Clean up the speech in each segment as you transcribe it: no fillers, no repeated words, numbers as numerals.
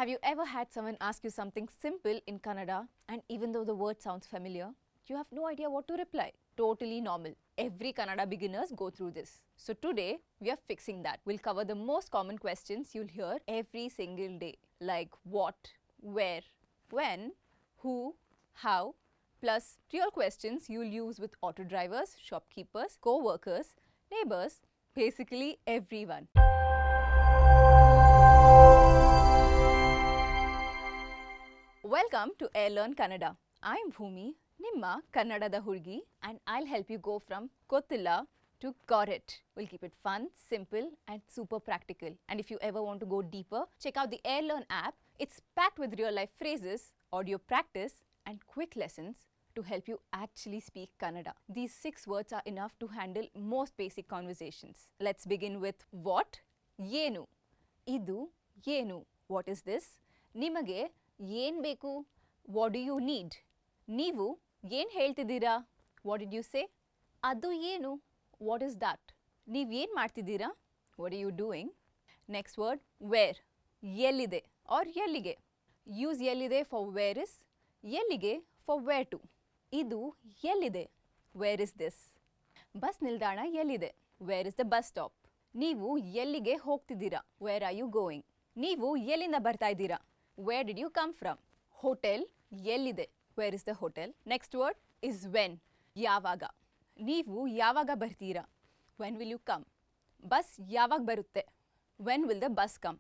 Have you ever had someone ask you something simple in Kannada and even though the word sounds familiar, you have no idea what to reply? Totally normal. Every Kannada beginners go through this. So today, we are fixing that. We'll cover the most common questions you'll hear every single day, like what, where, when, who, how, plus real questions you'll use with auto drivers, shopkeepers, co-workers, neighbors, basically everyone. Welcome to Airlearn Kannada. I'm Bhumi, Nimma Kannadada Hurgi, and I'll help you go from Gottilla to got it. We'll keep it fun, simple, and super practical. And if you ever want to go deeper, check out the Airlearn app. It's packed with real life phrases, audio practice, and quick lessons to help you actually speak Kannada. These 6 words are enough to handle most basic conversations. Let's begin with what? Yenu. Idu yenu. What is this? Nimage ಏನ್ ಬೇಕು? What do you need? ನೀವು ಏನು ಹೇಳ್ತಿದ್ದೀರಾ? What did you say? ಅದು ಏನು? What is that? ನೀವು ಏನು ಮಾಡ್ತಿದ್ದೀರಾ? What are you doing? Next word where. ಎಲ್ಲಿದೆ ಆರ್ ಎಲ್ಲಿಗೆ. ಯೂಸ್ ಎಲ್ಲಿದೆ ಫಾರ್ ವೇರ್ ಇಸ್, ಎಲ್ಲಿಗೆ ಫಾರ್ ವೇರ್ ಟು. ಇದು ಎಲ್ಲಿದೆ? Where is this? ಬಸ್ ನಿಲ್ದಾಣ ಎಲ್ಲಿದೆ? Where is the bus stop? ನೀವು ಎಲ್ಲಿಗೆ ಹೋಗ್ತಿದ್ದೀರಾ? Where are you going? ನೀವು ಎಲ್ಲಿಂದ ಬರ್ತಾ ಇದ್ದೀರಾ? Where did you come from? Hotel ಎಲ್ಲಿದೆ? Where is the hotel? Next word is when. ಯಾವಾಗ. ನೀವು ಯಾವಾಗ ಬರ್ತೀರಾ? When will you come? Bus ಯಾವಾಗ ಬರುತ್ತೆ? When will the bus come?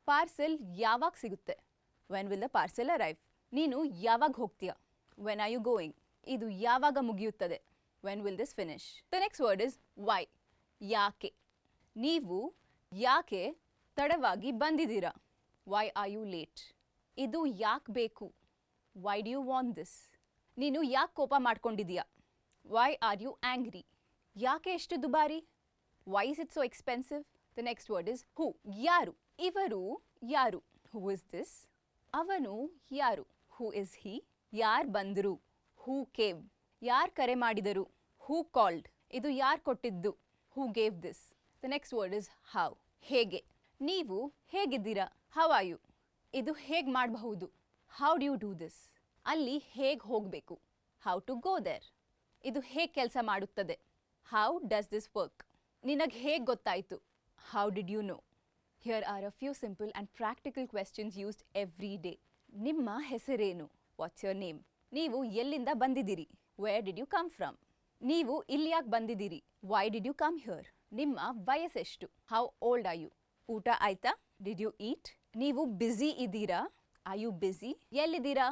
Parcel ಯಾವಾಗ ಸಿಗುತ್ತೆ? When will the parcel arrive? ನೀನು ಯಾವಾಗ ಹೋಗ್ತೀಯಾ? When are you going? ಇದು ಯಾವಾಗ ಮುಗಿಯುತ್ತದೆ? When will this finish? The next word is why. ಯಾಕೆ. ನೀವು ಯಾಕೆ ತಡವಾಗಿ ಬಂದಿದ್ದೀರಾ? Why are you late? ಇದು ಯಾಕೆ ಬೇಕು? Why do you want this? ನೀನು ಯಾಕೆ ಕೋಪ ಮಾಡ್ಕೊಂಡಿದ್ದೀಯಾ? Why are you angry? ಯಾಕೆ ಎಷ್ಟು ದುಬಾರಿ? Why is it so expensive? The next word is who. ಯಾರು? ಇವರು ಯಾರು? Who is this? ಅವನು ಯಾರು? Who is he? ಯಾರು ಬಂದರು? Who came? ಯಾರು ಕರೆ ಮಾಡಿದರು? Who called? ಇದು ಯಾರು ಕೊಟ್ಟಿದ್ದು? Who gave this? The next word is how. ಹೇಗೆ? ನೀವು ಹೇಗಿದ್ದೀರಾ? How are you? ಇದು ಹೇಗೆ ಮಾಡಬಹುದು? How do you do this? ಅಲ್ಲಿ ಹೇಗೆ ಹೋಗಬೇಕು? How to go there? ಇದು ಹೇಗೆ ಕೆಲಸ ಮಾಡುತ್ತದೆ? How does this work? ನಿನಗೆ ಹೇಗೆ ಗೊತ್ತಾಯಿತು? How did you know? Here are a few simple and practical questions used every day. ನಿಮ್ಮ ಹೆಸರೇನು? What's your name? ನೀವು ಎಲ್ಲಿಂದ ಬಂದಿದ್ದೀರಿ? Where did you come from? ನೀವು ಇಲ್ಲಿ ಯಾಕೆ ಬಂದಿದ್ದೀರಿ? Why did you come here? ನಿಮ್ಮ ವಯಸ್ಸೆಷ್ಟು? How old are you? ಊಟ ಆಯ್ತಾ? Did you eat? ನೀವು ಬ್ಯುಸಿ ಇದ್ದೀರಾ? Are you busy? ಎಲ್ಲಿದ್ದೀರಾ?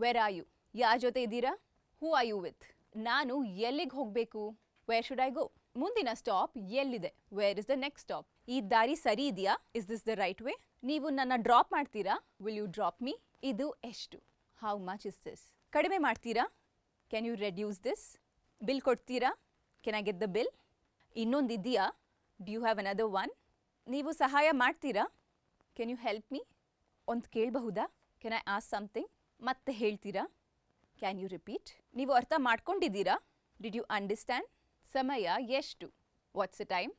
Where are you? ಯಾರ ಜೊತೆ ಇದ್ದೀರಾ? Who are you with? ನಾನು ಎಲ್ಲಿಗೆ ಹೋಗಬೇಕು? Where should I go? ಮುಂದಿನ ಸ್ಟಾಪ್ ಎಲ್ಲಿದೆ? Where is the next stop? ಈ ದಾರಿ ಸರಿ ಇದೆಯಾ? Is this the right way? ನೀವು ನನ್ನ ಡ್ರಾಪ್ ಮಾಡ್ತೀರಾ? Will you drop me? ಇದು ಎಷ್ಟು? How much is this? ಕಡಿಮೆ ಮಾಡ್ತೀರಾ? Can you reduce this? Bill ಕೊಡ್ತೀರಾ? Can I get the bill? ಇನ್ನೊಂದು ಇದೆಯಾ? Do you have another one? ನೀವು ಸಹಾಯ ಮಾಡ್ತೀರಾ? Can you help me? ಒಂದು ಕೇಳಬಹುದಾ? Can I ask something? ಮತ್ತೆ ಹೇಳ್ತೀರಾ? Can you repeat? ನೀವು ಅರ್ಥ ಮಾಡ್ಕೊಂಡಿದ್ದೀರಾ? Did you understand? ಸಮಯ ಎಷ್ಟು? What's the time?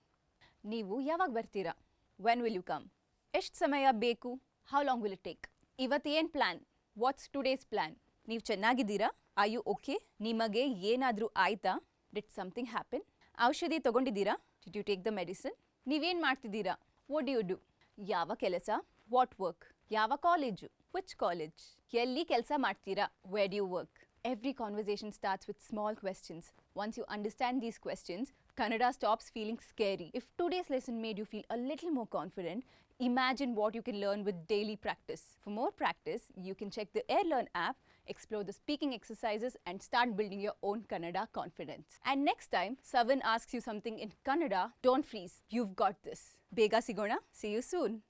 ನೀವು ಯಾವಾಗ ಬರ್ತೀರಾ? When will you come? ಎಷ್ಟು ಸಮಯ ಬೇಕು? How long will it take? ಇವತ್ತು ಏನು ಪ್ಲ್ಯಾನ್? What's today's plan? ನೀವು ಚೆನ್ನಾಗಿದ್ದೀರಾ? Are you okay? ನಿಮಗೆ ಏನಾದರೂ ಆಯ್ತಾ? Did something happen? ಔಷಧಿ ತೊಗೊಂಡಿದ್ದೀರಾ? Did you take the medicine? ನೀವೇನು ಮಾಡ್ತಿದ್ದೀರಾ? What do you do? ಯಾವ ಕೆಲಸ? What work? ಯಾವ ಕಾಲೇಜು? Which college? ಎಲ್ಲಿ ಕೆಲಸ ಮಾಡ್ತೀರಾ? Where do you work? Every conversation starts with small questions. Once you understand these questions, Kannada stops feeling scary. If today's lesson made you feel a little more confident, imagine what you can learn with daily practice. For more practice, you can check the Airlearn app, explore the speaking exercises, and start building your own Kannada confidence. And next time, someone asks you something in Kannada, don't freeze. You've got this. Bega sigona. See you soon.